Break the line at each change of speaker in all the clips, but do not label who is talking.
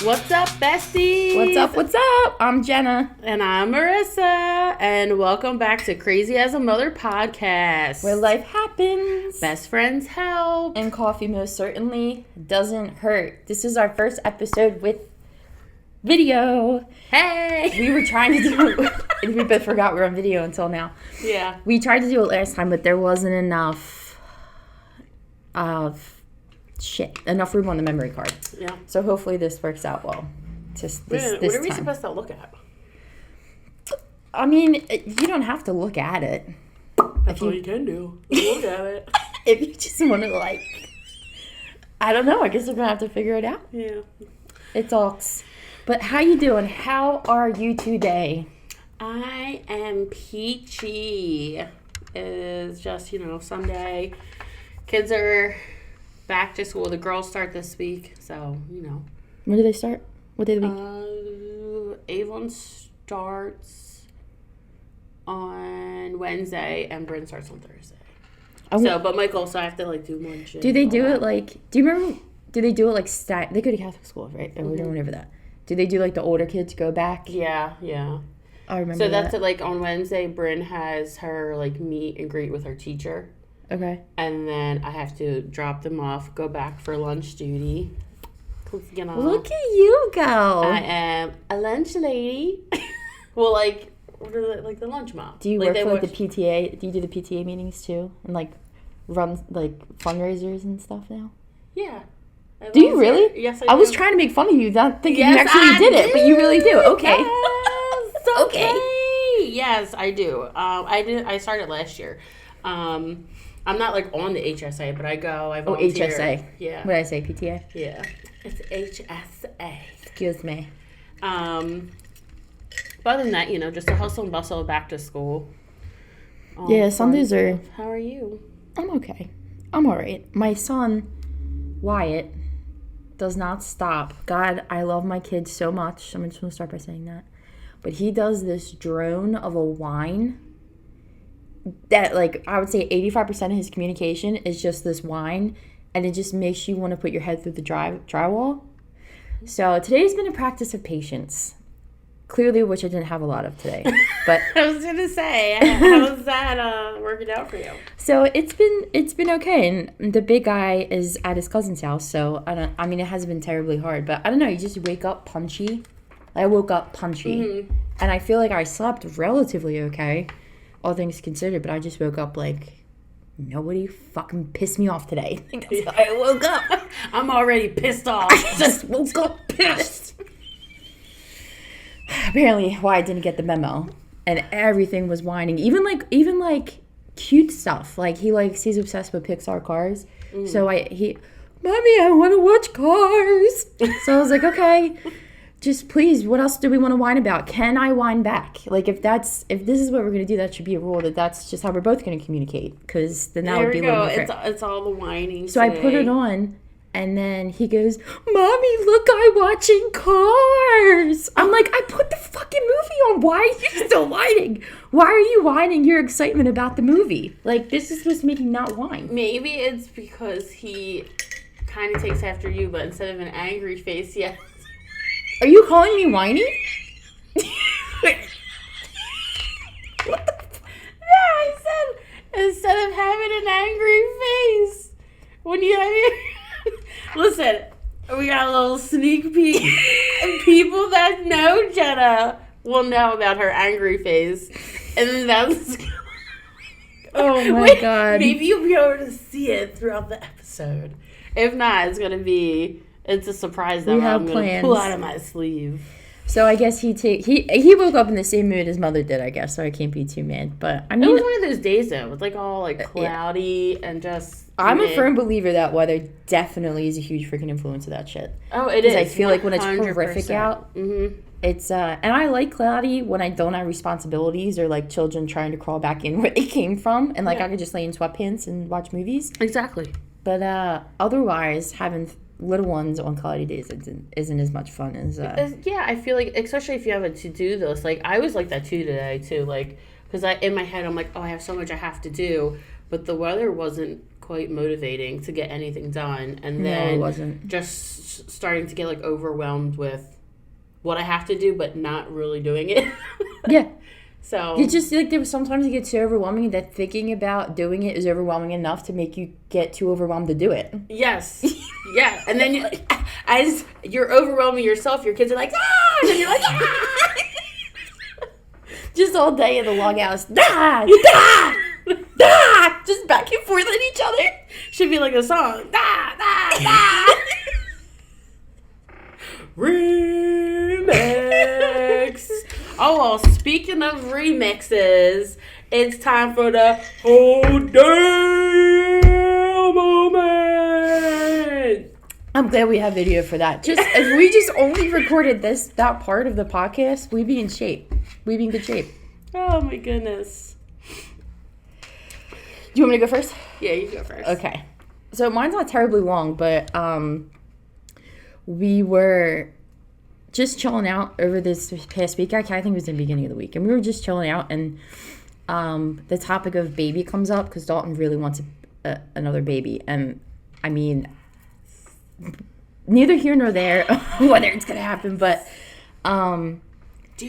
What's up, besties?
What's up? I'm Jenna.
And I'm Marissa. And welcome back to Crazy as a Mother podcast.
Where life happens.
Best friends help.
And coffee most certainly doesn't hurt. This is our first episode with video.
Hey!
We were trying to do it. We both forgot we were on video until now.
Yeah.
We tried to do it last time, but there wasn't enough enough room on the memory card.
Yeah.
So hopefully this works out well. This
what are we
time.
supposed to look at?
I mean, you don't have to look at it.
That's all you can do. Look at it.
If you just want to, I don't know. I guess we're going to have to figure it out.
Yeah.
It talks. But how you doing? How are you today?
I am peachy. It is just, Sunday. Kids are back to school. The girls start this week, so,
When do they start? What day of the week?
Avon starts on Wednesday, and Bryn starts on Thursday. But Michael also have to, do lunch.
Do they do it, do you remember, do they do it, they go to Catholic school, right? Or we don't remember that. Do they do, the older kids go back?
Yeah.
I remember
So that's it, on Wednesday, Bryn has her, meet and greet with her teacher.
Okay.
And then I have to drop them off, go back for lunch duty.
Look at you go.
I am a lunch lady. Well, what are the lunch mom?
Do you work for the PTA? Do you do the PTA meetings too? And run fundraisers and stuff now?
Yeah.
Do you really?
Yes,
I was trying to make fun of you, not thinking you actually did it, but you really do. Okay.
Yes, okay. Yes, I do. I started last year. I'm not on the HSA, but I go. I volunteer.
HSA.
Yeah.
What did I say? PTA.
Yeah. It's HSA.
Excuse me.
But other than that, just a hustle and bustle back to school.
Yeah, Sundays are.
How are you?
I'm okay. I'm all right. My son, Wyatt, does not stop. God, I love my kids so much. I'm just going to start by saying that. But he does this drone of a whine that, I would say 85% of his communication is just this whine, and it just makes you want to put your head through the drywall. So today's been a practice of patience. Clearly, which I didn't have a lot of today. But
I was gonna say, how's that working out for you?
So it's been okay, and the big guy is at his cousin's house. So it hasn't been terribly hard, but I don't know. You just wake up punchy. I woke up punchy, and I feel like I slept relatively okay, all things considered. But I just woke up nobody fucking pissed me off today. That's how I woke up.
I'm already pissed off.
I just woke up pissed. Apparently, why I didn't get the memo, and everything was whining. Even cute stuff. He's obsessed with Pixar cars. So Mommy, I want to watch Cars. So I was like, okay, just please. What else do we want to whine about? Can I whine back? If this is what we're gonna do, that should be a rule. That's just how we're both gonna communicate. Because then that would be a little different.
It's all the whining.
So today. I put it on. And then he goes, Mommy, look, I'm watching Cars. I'm like, I put the fucking movie on. Why are you still whining? Why are you whining your excitement about the movie? This is supposed to make you not whine.
Maybe it's because he kind of takes after you, but instead of an angry face, yes.
Are you calling me whiny?
What the No, I said, instead of having an angry face, when you have your... Listen, we got a little sneak peek. People that know Jenna will know about her angry face. And then that's...
Oh my God.
Maybe you'll be able to see it throughout the episode. If not, it's a surprise that I'm going to pull out of my sleeve.
So I guess he woke up in the same mood his mother did, I guess, so I can't be too mad. But I mean,
it was one of those days though, with all cloudy and just.
I'm a firm believer that weather definitely is a huge freaking influence of that shit.
Oh, it is.
I feel when it's horrific out,
mm-hmm.
It's and I like cloudy when I don't have responsibilities or children trying to crawl back in where they came from, and I could just lay in sweatpants and watch movies.
Exactly.
But otherwise, having little ones on cloudy days isn't as much fun as
yeah, I feel especially if you have a to-do list, I was like that today too, because in my head I'm like, oh, I have so much I have to do, but the weather wasn't quite motivating to get anything done. And
No,
then
it wasn't.
just starting to get like overwhelmed with what I have to do, but not really doing it.
Yeah.
So
It's just like there was sometimes it gets so overwhelming that thinking about doing it is overwhelming enough to make you get too overwhelmed to do it.
yes, yeah, and then as you're overwhelming yourself, your kids are like, ah, and then you're like, ah.
Just all day in the long house. Da, da, da, just back and forth at each other.
Should be like a song. Da, da, da. Remix. Oh, well, speaking of remixes, it's time for the Oh Damn moment.
I'm glad we have video for that. Just if we just only recorded that part of the podcast, we'd be in shape. We'd be in good shape.
Oh, my goodness.
Do you want me to go first?
Yeah, you go first.
Okay. So mine's not terribly long, but we were just chilling out over this past week. I think it was the beginning of the week. And we were just chilling out, and the topic of baby comes up because Dalton really wants another baby. And, I mean, neither here nor there whether it's going to happen, but...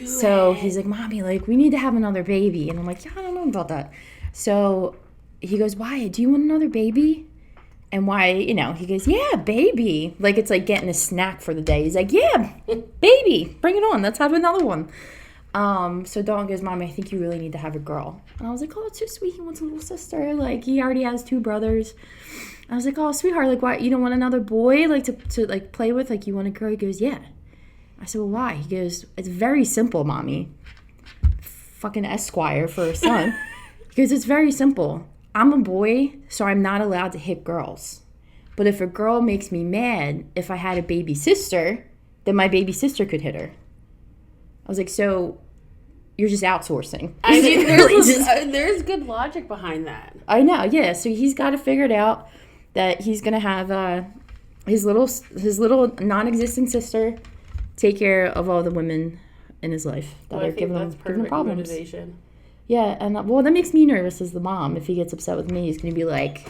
So he's like, Mommy, like, we need to have another baby. And I'm like, yeah, I don't know about that. So he goes, Wyatt, do you want another baby? And Wyatt, he goes, yeah, baby. Like, it's like getting a snack for the day. He's like, yeah, baby, bring it on. Let's have another one. So Dawn goes, Mommy, I think you really need to have a girl. And I was like, oh, it's so sweet. He wants a little sister. Like, he already has 2 brothers. I was like, oh, sweetheart, like, why, you don't want another boy, like, to like, play with? Like, you want a girl? He goes, yeah. I said, well, why? He goes, it's very simple, Mommy. Fucking Esquire for a son. He goes, it's very simple. I'm a boy, so I'm not allowed to hit girls. But if a girl makes me mad, if I had a baby sister, then my baby sister could hit her. I was like, so you're just outsourcing.
I mean, there's good logic behind that.
I know, yeah. So he's got to figure it out that he's going to have his little non-existent sister take care of all the women in his life that are giving him problems.
Motivation.
Yeah, and well, that makes me nervous as the mom. If he gets upset with me, he's going to be like,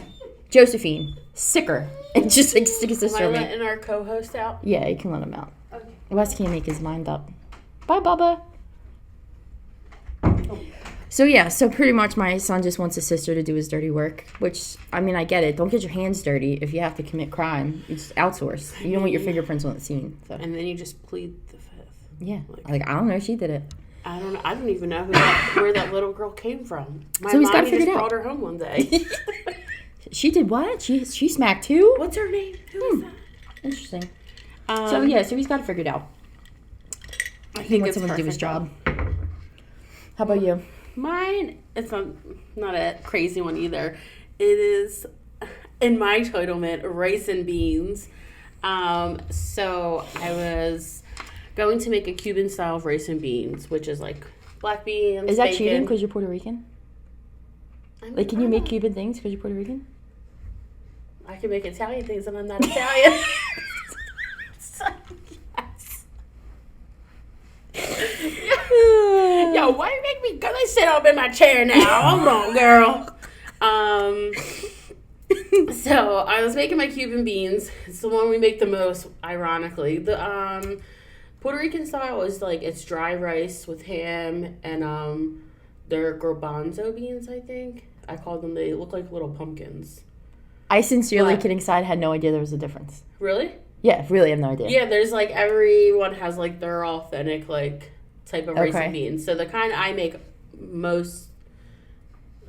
Josephine, sicker. And just like stick his sister
Am I
in me.
letting our co-host out?
Yeah, you can let him out.
Okay.
Wes can't make his mind up. Bye, Bubba. So yeah, so pretty much my son just wants his sister to do his dirty work, which, I mean, I get it. Don't get your hands dirty if you have to commit crime. You just outsource. You don't want your fingerprints on the scene. So.
And then you just plead the fifth.
Yeah. Like, I don't know. She did it.
I don't know. I don't even know where that little girl came from. My
So he's gotta
mommy
figure
just
it out.
brought her home one day.
She did what? She smacked too?
What's her name? Who is that?
Interesting. So yeah, so he's got to figure it out.
I
He
think
wants
it's
someone to do his
perfect.
job. How about you?
Mine, it's not a crazy one either. It is, in my entitlement, rice and beans. So I was going to make a Cuban style of rice and beans, which is like black beans,
Is that
bacon.
cheating because you're Puerto Rican?
I mean,
Like, can
I
you
don't
make
know.
Cuban things because you're Puerto Rican?
I can make Italian things and I'm not Italian. So, yes. Yo, why you make me go? They sit up in my chair now. Hold on, girl. So I was making my Cuban beans. It's the one we make the most, ironically. The Puerto Rican style is like it's dry rice with ham and they're garbanzo beans, I think. I call them. They look like little pumpkins.
I sincerely,
What?
kidding aside, had no idea there was a difference.
Really?
Yeah, really have no idea.
Yeah, there's like everyone has like their authentic like type of rice
Okay.
and beans. So the kind I make most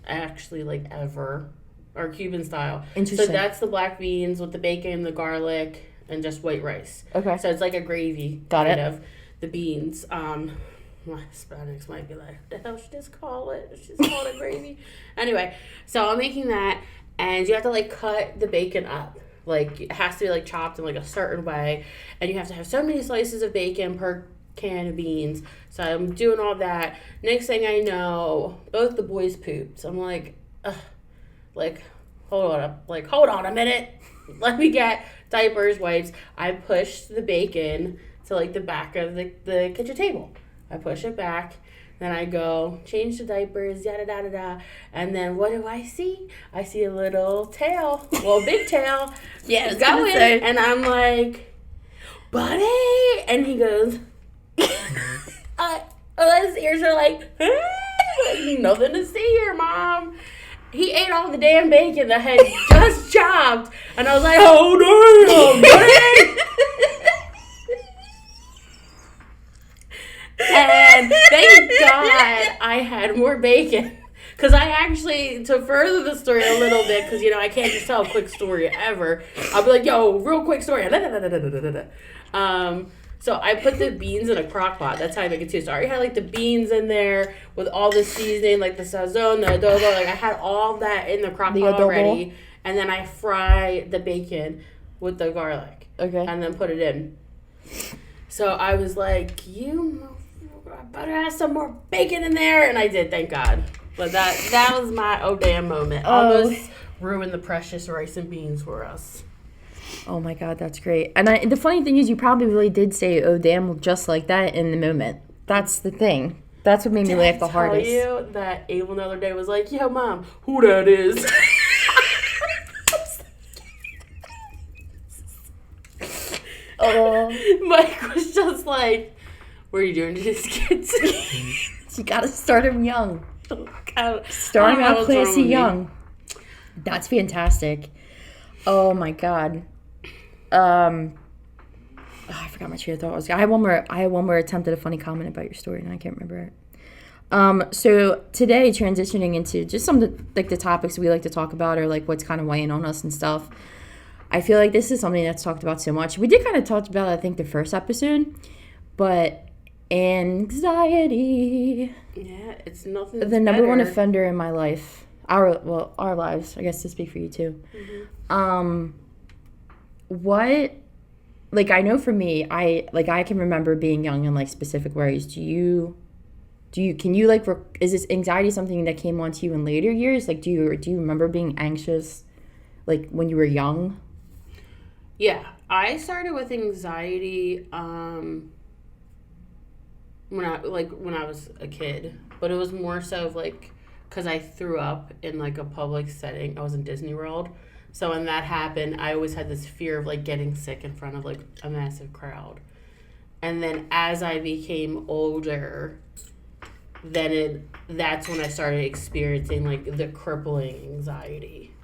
actually like ever are Cuban style.
Interesting.
So that's the black beans with the bacon, the garlic, and just white rice.
Okay.
So it's like a gravy
Got
kind
it.
of the beans. My Hispanics might be like, the hell should just call it? She's called it gravy. Anyway, so I'm making that, and you have to like cut the bacon up. Like it has to be like chopped in like a certain way, and you have to have so many slices of bacon per can of beans. So I'm doing all that. Next thing I know, both the boys pooped. So I'm like, ugh, like hold on a minute. Let me get diapers, wipes. I pushed the bacon to like the back of the kitchen table. I push it back. Then I go, change the diapers, yada, da, da, da. And then what do I see? I see a little tail. Well, big tail.
Yeah, I was
going.
gonna say.
And I'm like, buddy. And he goes, his ears are like, nothing to see here, Mom. He ate all the damn bacon that had just chopped. And I was like, oh, damn, buddy. And thank God I had more bacon. Because I actually, to further the story a little bit, because, I can't just tell a quick story ever. I'll be like, yo, real quick story. So I put the beans in a crock pot. That's how I make it too. So I already had like the beans in there with all the seasoning, like the sazon, the adobo. Like I had all that in the crock pot already. And then I fry the bacon with the garlic.
Okay.
And then put it in. So I was like, I better have some more bacon in there. And I did, thank God. But that was my oh damn moment. Almost ruined the precious rice and beans for us.
Oh my God, that's great. And the funny thing is, you probably really did say "oh damn" just like that in the moment. That's the thing. That's what made me laugh the hardest.
Did I tell you that Abel the other day was like, "Yo, Mom, who that is?" Mike was just like, "What are you doing to these kids?"
You gotta start them young.
Starting
out classy young. That's fantastic. Oh my God. I forgot my train of thought. I had one more attempt at a funny comment about your story, and I can't remember it. So today, transitioning into just some of the topics we like to talk about, or like what's kind of weighing on us and stuff. I feel like this is something that's talked about so much. We did kind of talk about it, I think, the first episode, but anxiety.
Yeah, it's nothing.
The number one offender in my life. Our lives. I guess to speak for you too. Mm-hmm. What, like, I know for me, I can remember being young in like specific ways. Can you like, is this anxiety something that came onto you in later years? Like, do you remember being anxious, like when you were young?
Yeah, I started with anxiety when I was a kid, but it was more so of like because I threw up in like a public setting. I was in Disney World. So when that happened, I always had this fear of like getting sick in front of like a massive crowd. And then as I became older, that's when I started experiencing like the crippling anxiety.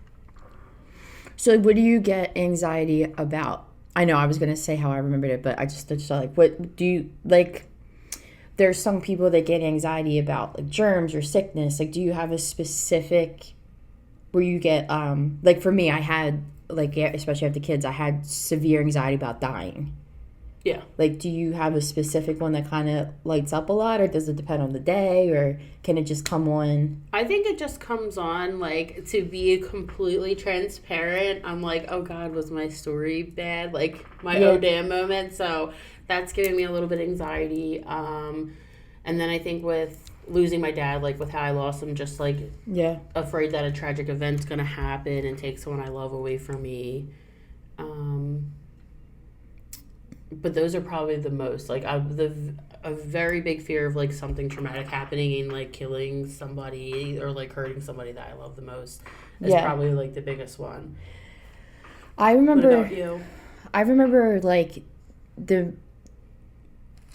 So what do you get anxiety about? I know I was going to say how I remembered it, but I just like, what do you like? There's some people that get anxiety about like germs or sickness. Like, do you have a specific where you get, like for me, I had like, especially after kids, I had severe anxiety about dying.
Yeah.
Like, do you have a specific one that kind of lights up a lot, or does it depend on the day, or can it just come on?
I think it just comes on, like, to be completely transparent. I'm like, oh God, was my story bad? Like, my oh damn moment. So that's giving me a little bit of anxiety. And then I think with losing my dad, like with how I lost him, just like afraid that a tragic event's going to happen and take someone I love away from me. But those are probably the most, like, a very big fear of, like, something traumatic happening and, like, killing somebody or, like, hurting somebody that I love the most is probably, like, the biggest one.
I remember...
What about you?
I remember, like,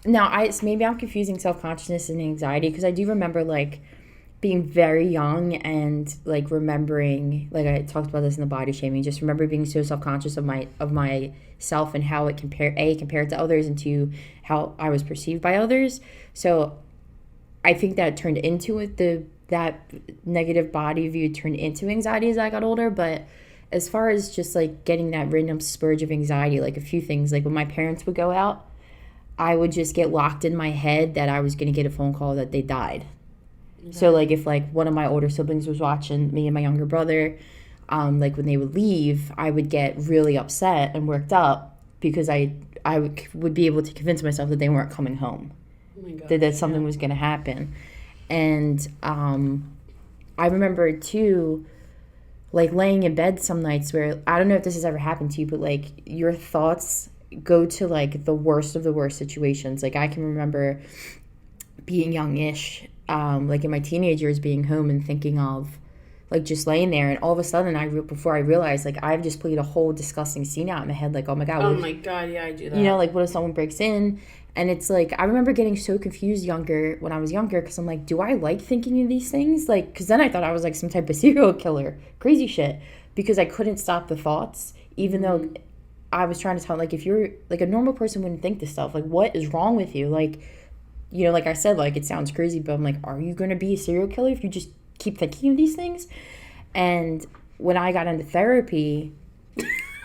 maybe I'm confusing self-consciousness and anxiety, because I do remember, like, being very young and, like, remembering, like, I talked about this in the body shaming, just remember being so self-conscious of myself and how it compared to others and to how I was perceived by others. So I think that turned into it, that negative body view turned into anxiety as I got older. But as far as just, like, getting that random spurge of anxiety, like, a few things, like, when my parents would go out, I would just get locked in my head that I was going to get a phone call that they died. Okay. So, like, if, like, one of my older siblings was watching me and my younger brother, like, when they would leave, I would get really upset and worked up because I would be able to convince myself that they weren't coming home. Oh my gosh, that something was going to happen. And I remember, too, like, laying in bed some nights where, I don't know if this has ever happened to you, but, like, your thoughts go to, like, the worst of the worst situations. Like, I can remember being youngish, like in my teenage years, being home and thinking of like just laying there, and all of a sudden before I realized, like I've just played a whole disgusting scene out in my head, like, oh my god,
Oh my god, yeah, I do that.
you know, like what if someone breaks in? And it's like, I remember getting so confused when I was younger, because I'm like, do I like thinking of these things? Like, because then I thought I was like some type of serial killer, crazy shit, because I couldn't stop the thoughts, even though I was trying to tell, like, if you're like a normal person wouldn't think this stuff, like what is wrong with you? Like, you know, like I said, like it sounds crazy, but I'm like, are you gonna be a serial killer if you just keep thinking of these things? And when I got into therapy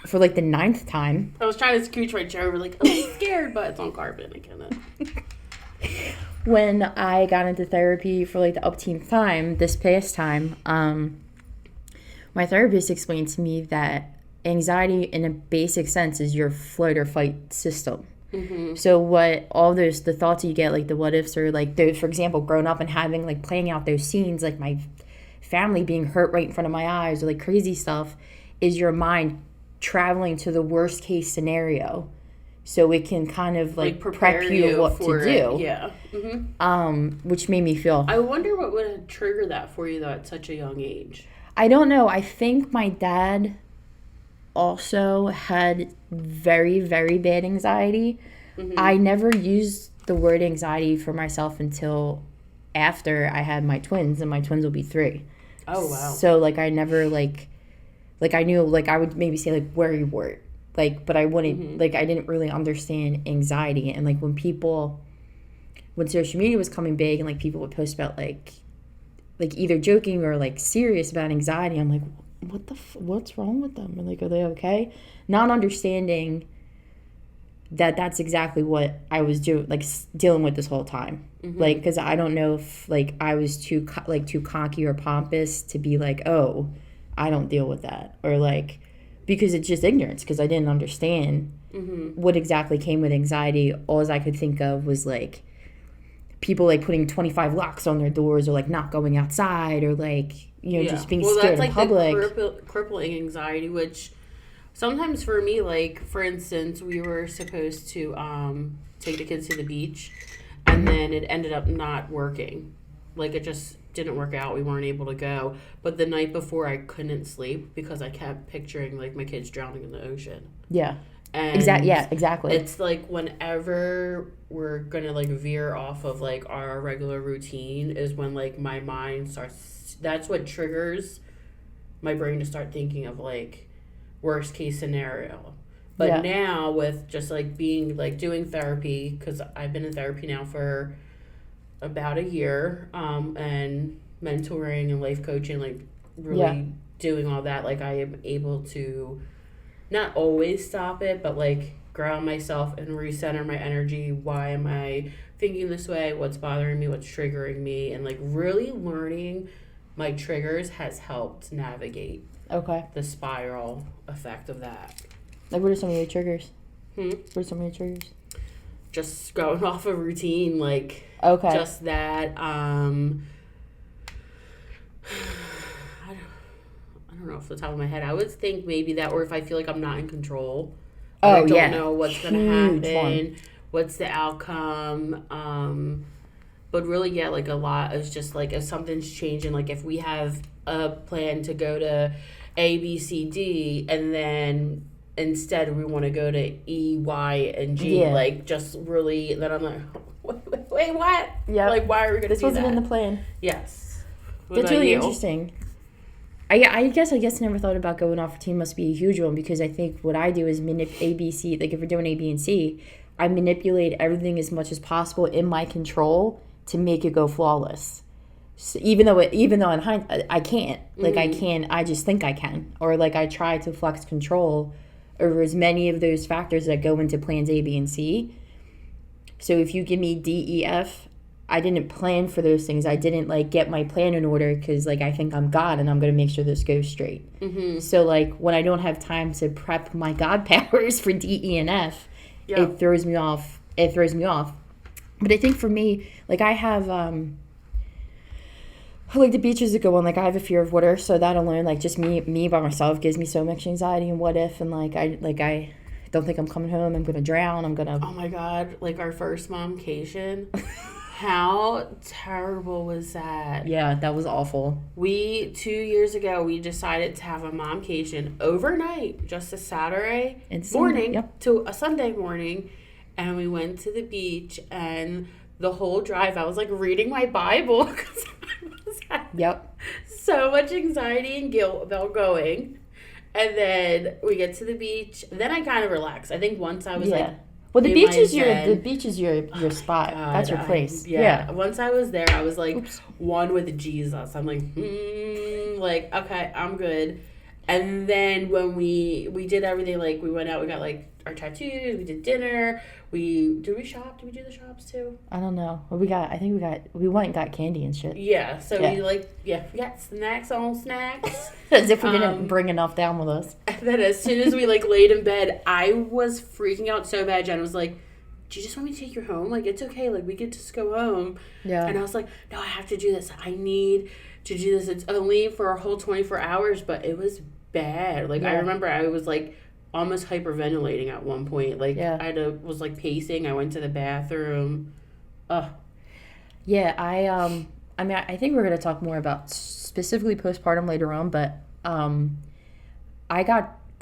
for like the 9th time,
I was trying to scooch my chair over, like, I'm scared, but it's on carpet. I cannot.
when I got into therapy for like the upteenth time, this past time, my therapist explained to me that anxiety, in a basic sense, is your flight or fight system. Mm-hmm. So the thoughts you get, like the what ifs, or like those, for example, growing up and having like playing out those scenes, like my family being hurt right in front of my eyes, or like crazy stuff, is your mind traveling to the worst case scenario, so it can kind of like prep you what to do.
Yeah. Mm-hmm.
Which made me feel.
I wonder what would trigger that for you though at such a young age.
I don't know. I think my dad also had very, very bad anxiety. Mm-hmm. I never used the word anxiety for myself until after I had my twins, and my twins will be 3.
Oh, wow.
So, like, I never, like I knew, like, I would maybe say, like, worry word. Like, but I wouldn't, like, I didn't really understand anxiety. And, like, when social media was coming big and, like, people would post about, like either joking or, like, serious about anxiety, I'm like, what's wrong with them? Or, like, are they okay? Not understanding that that's exactly what I was dealing with this whole time. Mm-hmm. Like, because I don't know if, like, I was too cocky or pompous to be like, oh, I don't deal with that. Or, like, because it's just ignorance, because I didn't understand what exactly came with anxiety. All I could think of was, like, people, like, putting 25 locks on their doors, or, like, not going outside, or, like, you know, just being scared in public.
That's, like, the crippling anxiety, which sometimes for me, like, for instance, we were supposed to take the kids to the beach, and then it ended up not working. Like, it just didn't work out. We weren't able to go. But the night before, I couldn't sleep because I kept picturing, like, my kids drowning in the ocean.
Yeah.
And
exactly.
It's like whenever we're going to, like, veer off of, like, our regular routine is when, like, my mind starts... That's what triggers my brain to start thinking of, like, worst case scenario. But now with just, like, being, like, doing therapy, because I've been in therapy now for about a year, and mentoring and life coaching, like, really doing all that, like, I am able to not always stop it, but, like, ground myself and recenter my energy. Why am I thinking this way? What's bothering me? What's triggering me? And, like, really learning my triggers has helped navigate the spiral effect of that.
Like, what are some of your triggers?
What
are some of your triggers?
Just going off a routine, like, just that. I don't know off the top of my head. I would think maybe that, or if I feel like I'm not in control. I don't know what's going to happen. What's the outcome? But really, like, a lot is just, like, if something's changing, like, if we have a plan to go to A, B, C, D, and then instead we want to go to E, Y, and G, like, just really, then I'm like, wait, what?
Yeah.
Like, why are we going to do that?
This wasn't in the plan.
Yes.
That's really interesting. I guess I never thought about going off routine must be a huge one, because I think what I do is A, B, C, like, if we're doing A, B, and C, I manipulate everything as much as possible in my control to make it go flawless. So even though in hindsight, I can't. Like, I just think I can. Or, like, I try to flex control over as many of those factors that go into plans A, B, and C. So if you give me D, E, F, I didn't plan for those things. I didn't, like, get my plan in order because, like, I think I'm God and I'm going to make sure this goes straight. So, like, when I don't have time to prep my God powers for D, E, and F, it throws me off. But I think for me, like, I have, like, the beaches that go on, like, I have a fear of water, so that alone, like, just me by myself gives me so much anxiety and what if, and, like, I don't think I'm coming home, I'm gonna drown,
Oh my God, like, our first momcation, How terrible was that?
Yeah, that was awful.
2 years ago, we decided to have a momcation overnight, just a Saturday morning to a Sunday morning. And we went to the beach, and the whole drive, I was like reading my Bible because I was having so much anxiety and guilt about going. And then we get to the beach. Then I kind of relaxed. I think once I was like,
well, the beach is your spot.
God,
that's your place.
Once I was there, I was like one with Jesus. I'm like, like, okay, I'm good. And then when we did everything, like we went out, we got like our tattoos, we did dinner, did we shop? Did we do the shops too?
I don't know. We went and got candy and shit.
Yeah, so we got snacks on snacks.
As if we didn't bring enough down with us.
And then as soon as we like laid in bed, I was freaking out so bad. Jen was like, do you just want me to take you home? Like, it's okay, like we could just go home. Yeah. And I was like, no, I have to do this. I need to do this. It's only for a whole 24 hours, but it was bad. Like, I remember I was like almost hyperventilating at one point. Like, was like pacing. I went to the bathroom.
Yeah, I mean, I think we're going to talk more about specifically postpartum later on, but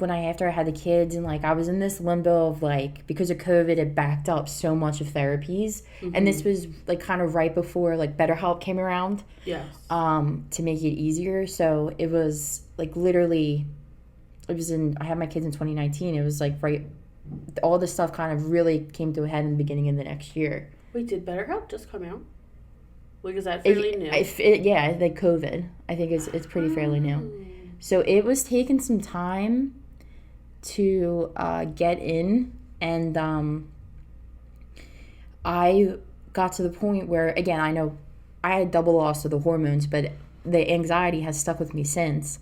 after I had the kids, and like I was in this limbo of like, because of COVID, it backed up so much of therapies. And this was like kind of right before like BetterHelp came around. Yes. To make it easier. So it was like literally, I had my kids in 2019. It was like all this stuff kind of really came to a head in the beginning of the next year.
Wait, did BetterHelp just come out? Like, is that fairly new?
Like COVID. I think it's pretty fairly new. So it was taking some time to get in, and I got to the point where, again, I know I had double loss of the hormones, but the anxiety has stuck with me since.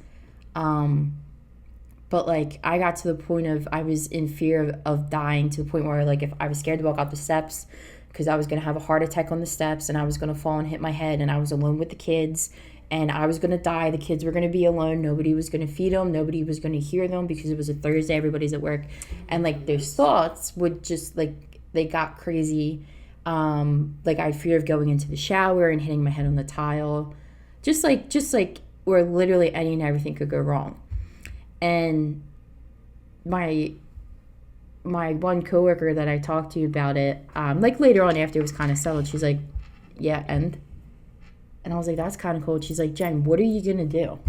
But like I got to the point of I was in fear of dying, to the point where like if I was scared to walk up the steps because I was going to have a heart attack on the steps, and I was going to fall and hit my head, and I was alone with the kids, and I was going to die. The kids were going to be alone. Nobody was going to feed them. Nobody was going to hear them because it was a Thursday. Everybody's at work. And like those thoughts would just like, they got crazy. Like I fear of going into the shower and hitting my head on the tile. Just like where literally any and everything could go wrong. And my one coworker that I talked to about it, like later on after it was kind of settled, she's like, yeah, and I was like, that's kind of cool. She's like, Jen, what are you going to do?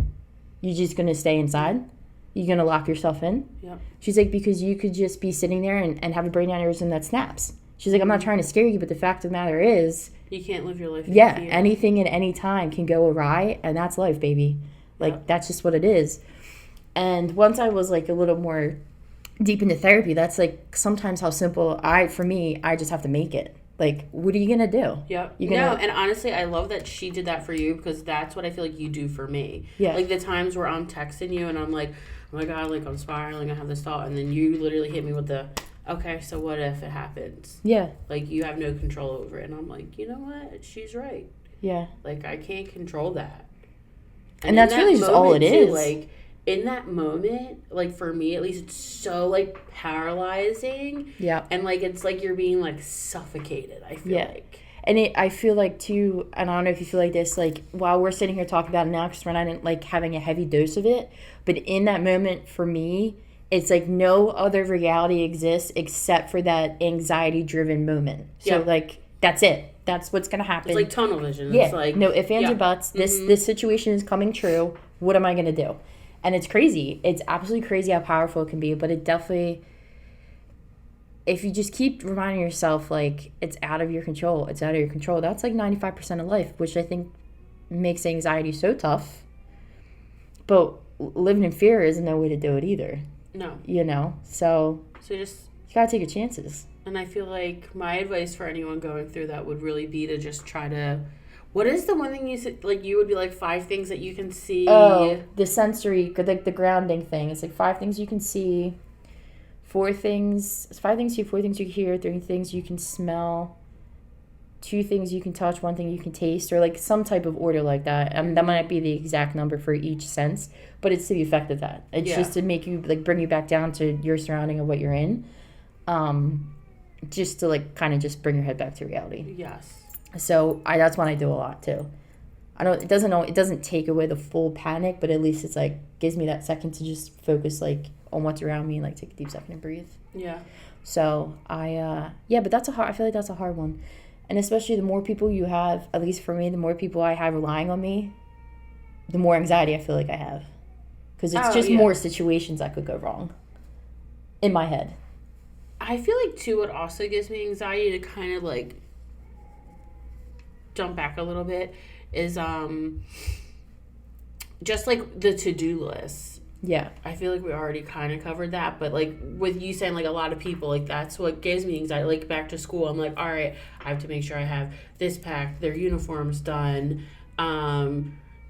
You just going to stay inside? You going to lock yourself in? Yep. She's like, because you could just be sitting there and have a brain aneurysm that snaps. She's like, I'm not trying to scare you, but the fact of the matter is,
you can't live your life.
Anything at any time can go awry, and that's life, baby. Like, that's just what it is. And once I was like a little more deep into therapy, that's like sometimes how simple I just have to make it. Like, what are you going to do?
Yep. No, and honestly, I love that she did that for you, because that's what I feel like you do for me. Yeah. Like, the times where I'm texting you and I'm like, oh my God, like, I'm spiraling, I have this thought, and then you literally hit me with the, okay, so what if it happens? Yeah. Like, you have no control over it. And I'm like, you know what? She's right. Yeah. Like, I can't control that.
And that's really just all it is.
Like, in that moment, like, for me at least, it's so like paralyzing. Yeah. And like it's like you're being like suffocated, I feel like.
And I feel like too, and I don't know if you feel like this, like while we're sitting here talking about it now, because we're not like having a heavy dose of it, but in that moment for me, it's like no other reality exists except for that anxiety driven moment. So like that's it. That's what's gonna happen.
It's like tunnel vision. It's like
no ifs, ands, or buts. This situation is coming true. What am I gonna do? And it's crazy. It's absolutely crazy how powerful it can be. But it definitely, if you just keep reminding yourself, like, it's out of your control. It's out of your control. That's like 95% of life, which I think makes anxiety so tough. But living in fear isn't no way to do it either. No. You know? So you got to take your chances.
And I feel like my advice for anyone going through that would really be to just try to... What is the one thing you said, like, you would be like 5 things that you can see?
Oh, the sensory, like the grounding thing. It's like 5 things you can see, 5 things you 4 things you can hear, 3 things you can smell, 2 things you can touch, 1 thing you can taste, or like some type of order like that. That might not be the exact number for each sense, but it's to the effect of that. It's just to make you, like, bring you back down to your surrounding of what you're in, just to like kind of just bring your head back to reality.
Yes.
So that's what I do a lot too. It doesn't take away the full panic, but at least it's like gives me that second to just focus like on what's around me and like take a deep second and breathe.
Yeah.
So but I feel like that's a hard one. And especially the more people you have, at least for me, the more people I have relying on me, the more anxiety I feel like I have. Because it's more situations that could go wrong in my head.
I feel like, too, what also gives me anxiety to kind of, like, jump back a little bit is just, like, the to-do list.
Yeah.
I feel like we already kind of covered that, but, like, with you saying, like, a lot of people, like, that's what gives me anxiety. Like, back to school, I'm like, all right, I have to make sure I have this packed, their uniforms done.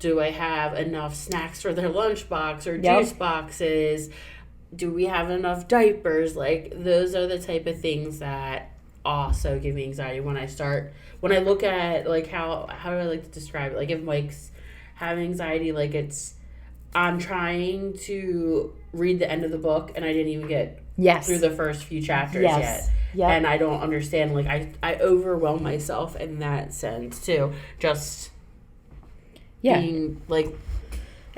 Do I have enough snacks for their lunchbox or juice boxes? Do we have enough diapers? Like, those are the type of things that also give me anxiety when I look at, like, how do I like to describe it? Like, if Mike's having anxiety, like, I'm trying to read the end of the book and I didn't even get through the first few chapters yet. Yep. And I don't understand. Like, I overwhelm myself in that sense, too. Just being, like...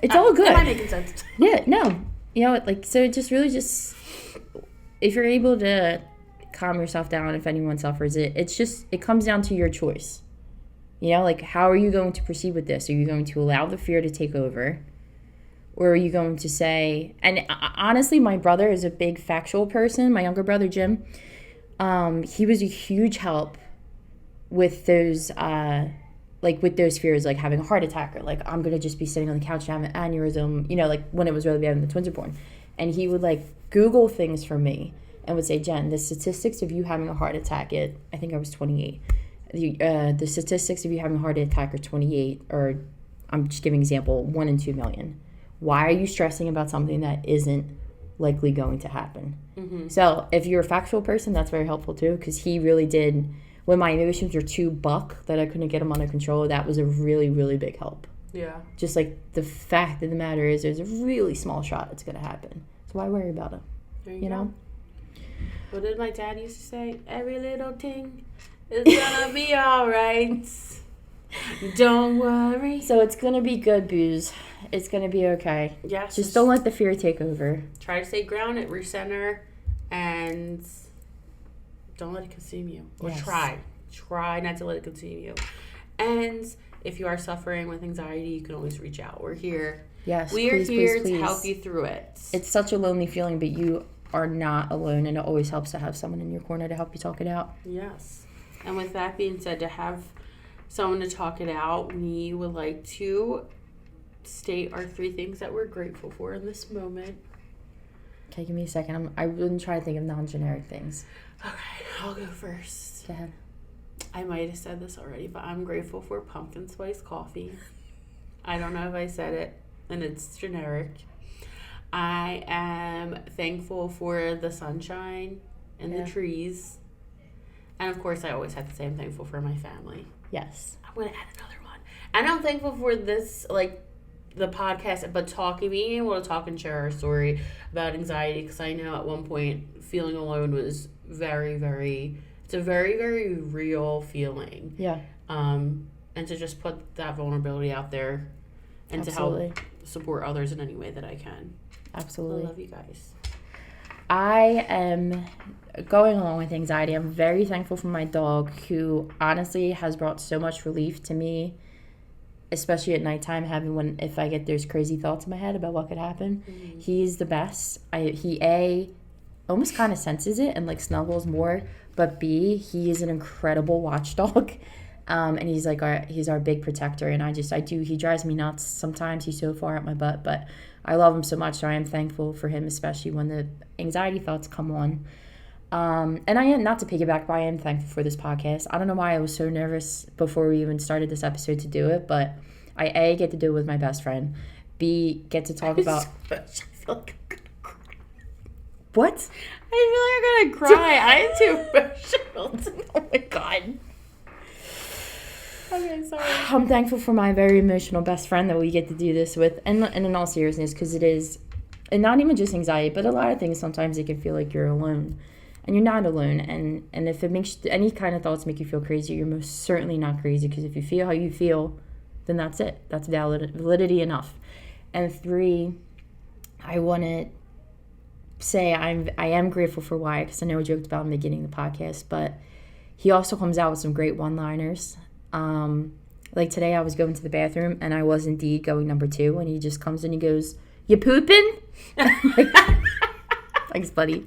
It's all good.
Am I making sense?
Yeah, no. You know, like, so it just really if you're able to calm yourself down if anyone suffers it comes down to your choice. You know, like, how are you going to proceed with this? Are you going to allow the fear to take over? Or are you going to say, and honestly, my brother is a big factual person, my younger brother, Jim. He was a huge help with those, with those fears, like having a heart attack, or like, I'm going to just be sitting on the couch and have an aneurysm, you know, like when it was really bad when the twins were born. And he would like Google things for me and would say, Jen, the statistics of you having a heart attack I think I was 28. The statistics of you having a heart attack are 28, or I'm just giving an example, 1 in 2 million. Why are you stressing about something that isn't likely going to happen? Mm-hmm. So if you're a factual person, that's very helpful too, because he really did, when my emotions were too buck that I couldn't get them under control, that was a really, really big help.
Yeah. Just
like the fact of the matter is there's a really small shot it's going to happen. So why worry about it?
There you know? What did my dad used to say? Every little thing is going to be all right. Don't worry.
So it's going to be good, Booze. It's going to be okay.
Yes.
Just don't let the fear take over.
Try to stay grounded, recenter, and don't let it consume you. Or try not to let it consume you. And if you are suffering with anxiety, you can always reach out. We're here.
Yes,
we are here to help you through it.
It's such a lonely feeling, but you are not alone, and it always helps to have someone in your corner to help you talk it out.
Yes. And with that being said, to have someone to talk it out, we would like to state our 3 things that we're grateful for in this moment.
Okay, give me a second. I wouldn't try to think of non-generic things.
Okay, I'll go first.
Go ahead.
I might have said this already, but I'm grateful for pumpkin spice coffee. I don't know if I said it, and it's generic. I am thankful for the sunshine and the trees. And of course, I always have to say I'm thankful for my family.
Yes.
I'm going to add another one. And I'm thankful for this, like, the podcast, but being able to talk and share our story about anxiety, because I know at one point feeling alone was it's a very, very real feeling.
Yeah.
And to just put that vulnerability out there and to help support others in any way that I can.
Absolutely.
I love you guys.
I am going along with anxiety. I'm very thankful for my dog, who honestly has brought so much relief to me, especially at nighttime, if I get those crazy thoughts in my head about what could happen. Mm-hmm. He's the best. He almost kind of senses it and like snuggles more, but B, he is an incredible watchdog. And he's our big protector, and he drives me nuts sometimes. He's so far up my butt, but I love him so much, so I am thankful for him, especially when the anxiety thoughts come on. And I am, not to piggyback, but I am thankful for this podcast. I don't know why I was so nervous before we even started this episode to do it, but I A, get to do it with my best friend. B, get to talk about...
I feel like I'm gonna cry.
What?
I feel like I'm gonna cry. I am too emotional.
Oh my God.
Okay, sorry.
I'm thankful for my very emotional best friend that we get to do this with, and in all seriousness, because it is, and not even just anxiety, but a lot of things, sometimes it can feel like you're alone. And you're not alone. And if it makes any kind of thoughts make you feel crazy, you're most certainly not crazy, because if you feel how you feel, then that's it. That's validity enough. And 3, I want to say I am grateful for Wyatt, because I know I joked about him beginning the podcast, but he also comes out with some great one-liners. Like today I was going to the bathroom and I was indeed going number 2, and he just comes in and he goes, "You pooping?" Thanks, buddy.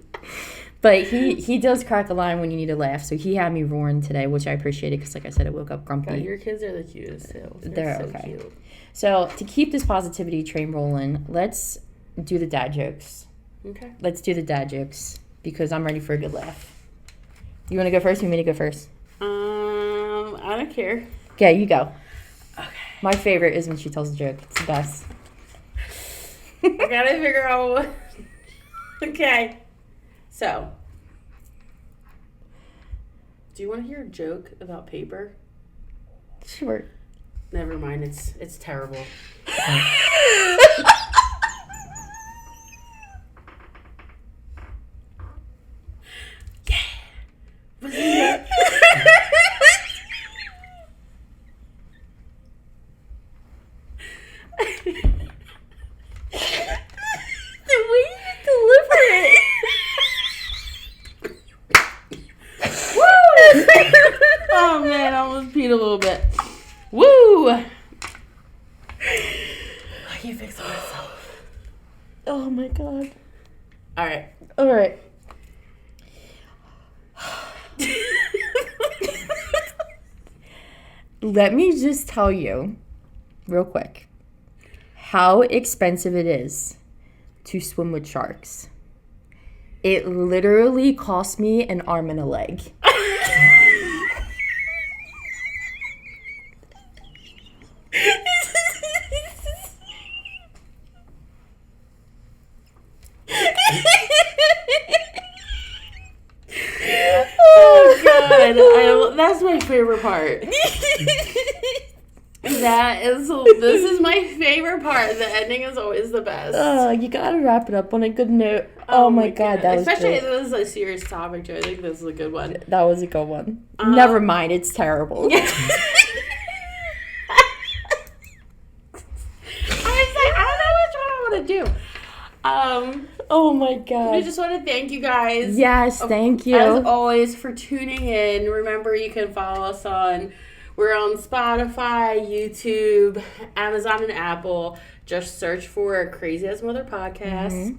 But he does crack a line when you need a laugh, so he had me roaring today, which I appreciated, because like I said, I woke up grumpy.
God, your kids are the cutest too.
They're
so
okay.
Cute.
So to keep this positivity train rolling, let's do the dad jokes.
Okay.
Let's do the dad jokes, because I'm ready for a good laugh. You want to go first? You want me to go first?
I don't care.
Okay, you go.
Okay.
My favorite is when she tells a joke. It's the best.
I gotta figure out what. Okay. So, do you want to hear a joke about paper?
Sure.
Never mind. It's terrible. Oh man, I almost peed a little bit. Woo! I can't fix it myself.
Oh my god.
Alright.
Alright. Let me just tell you, real quick, how expensive it is to swim with sharks. It literally cost me an arm and a leg.
Oh god, that's my favorite part. This is my favorite part. The ending is always the best.
You gotta wrap it up on a good note. Oh my god, that was
especially
great.
if it was a serious topic too. I think this is a good one.
That was a good one. Never mind, it's terrible.
I was like, I don't know which one I want to do.
Oh my god.
I just want to thank you guys.
Yes, thank you.
As always, for tuning in. Remember, you can follow us we're on Spotify, YouTube, Amazon, and Apple. Just search for Crazy as Mother Podcast.
Mm-hmm.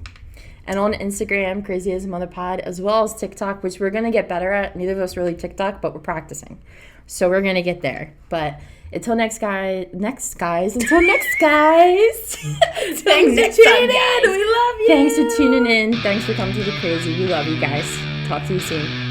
And on Instagram, Crazy as Mother Pod, as well as TikTok, which we're going to get better at. Neither of us really TikTok, but we're practicing. So we're going to get there. But until next guys. Thanks for tuning in. We love you. Thanks for tuning in. Thanks for coming to the Crazy. We love you guys. Talk to you soon.